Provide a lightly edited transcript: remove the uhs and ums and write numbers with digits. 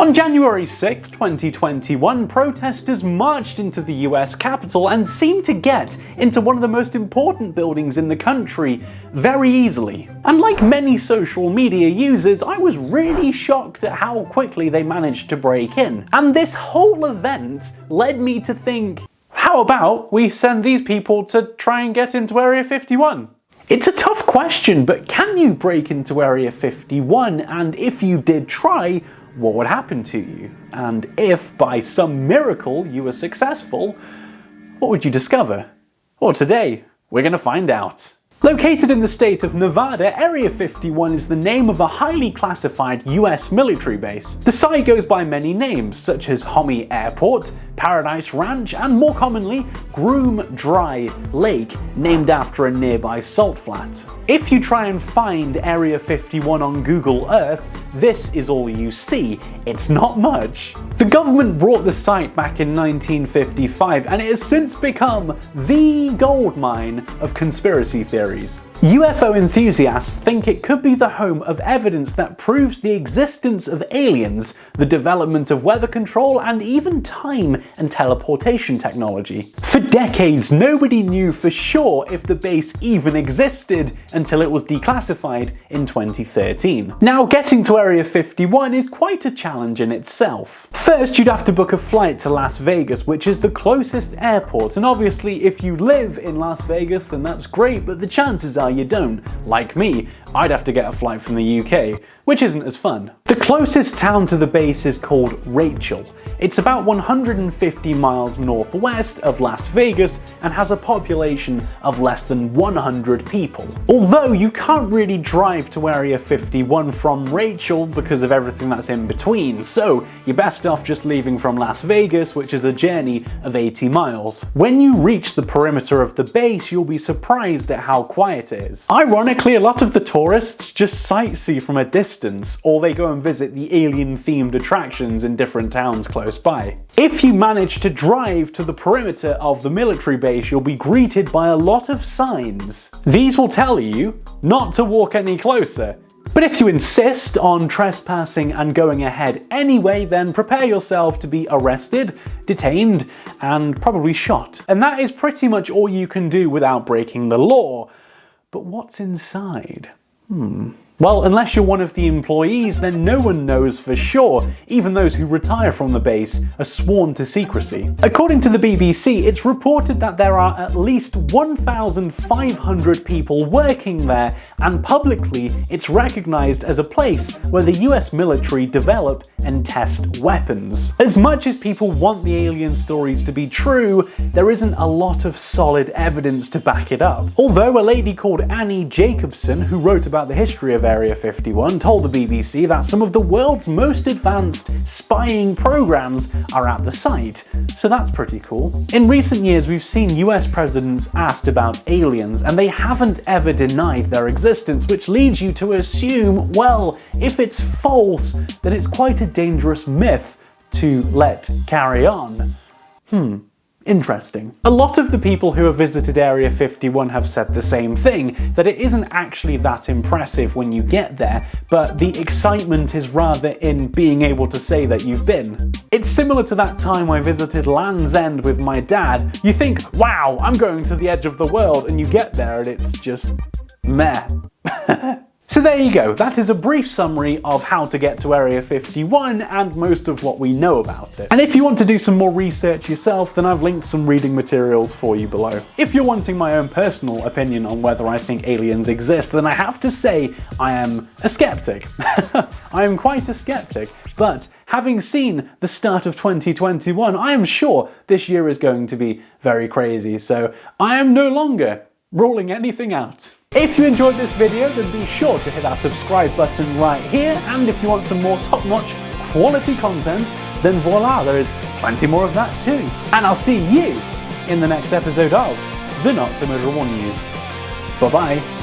On January 6, 2021, protesters marched into the US Capitol and seemed to get into one of the most important buildings in the country very easily. And like many social media users, I was really shocked at how quickly they managed to break in. And this whole event led me to think, how about we send these people to try and get into Area 51? It's a tough question, but can you break into Area 51? And if you did try, what would happen to you? And if, by some miracle, you were successful, what would you discover? Well, today, we're going to find out. Located in the state of Nevada, Area 51 is the name of a highly classified US military base. The site goes by many names, such as Homey Airport, Paradise Ranch, and more commonly, Groom Dry Lake, named after a nearby salt flat. If you try and find Area 51 on Google Earth, this is all you see. It's not much. The government brought the site back in 1955, and it has since become the goldmine of conspiracy theories. UFO enthusiasts think it could be the home of evidence that proves the existence of aliens, the development of weather control, and even time and teleportation technology. For decades, nobody knew for sure if the base even existed until it was declassified in 2013. Now, getting to Area 51 is quite a challenge in itself. First, you'd have to book a flight to Las Vegas, which is the closest airport, and obviously if you live in Las Vegas then that's great, but the chances are you don't. Like me, I'd have to get a flight from the UK, which isn't as fun. The closest town to the base is called Rachel. It's about 150 miles northwest of Las Vegas and has a population of less than 100 people. Although you can't really drive to Area 51 from Rachel because of everything that's in between, so you're best off just leaving from Las Vegas, which is a journey of 80 miles. When you reach the perimeter of the base, you'll be surprised at how quiet it is. Ironically, a lot of the tourists just sightsee from a distance, or they go and visit the alien-themed attractions in different towns close by. If you manage to drive to the perimeter of the military base, you'll be greeted by a lot of signs. These will tell you not to walk any closer. But if you insist on trespassing and going ahead anyway, then prepare yourself to be arrested, detained, and probably shot. And that is pretty much all you can do without breaking the law. But what's inside? Well, unless you're one of the employees, then no one knows for sure. Even those who retire from the base are sworn to secrecy. According to the BBC, it's reported that there are at least 1,500 people working there, and publicly it's recognized as a place where the US military develop and test weapons. As much as people want the alien stories to be true, there isn't a lot of solid evidence to back it up. Although a lady called Annie Jacobson, who wrote about the history of Area 51, told the BBC that some of the world's most advanced spying programs are at the site. So that's pretty cool. In recent years, we've seen US presidents asked about aliens, and they haven't ever denied their existence, which leads you to assume, well, if it's false, then it's quite a dangerous myth to let carry on. Interesting. A lot of the people who have visited Area 51 have said the same thing, that it isn't actually that impressive when you get there, but the excitement is rather in being able to say that you've been. It's similar to that time I visited Land's End with my dad. You think, wow, I'm going to the edge of the world, and you get there and it's just meh. So there you go, that is a brief summary of how to get to Area 51 and most of what we know about it. And if you want to do some more research yourself, then I've linked some reading materials for you below. If you're wanting my own personal opinion on whether I think aliens exist, then I have to say I am a skeptic. I am quite a skeptic, but having seen the start of 2021, I am sure this year is going to be very crazy, so I am no longer ruling anything out. If you enjoyed this video, then be sure to hit that subscribe button right here, and if you want some more top-notch quality content, then voila, there is plenty more of that too. And I'll see you in the next episode of the Not So Murder One News. Bye bye.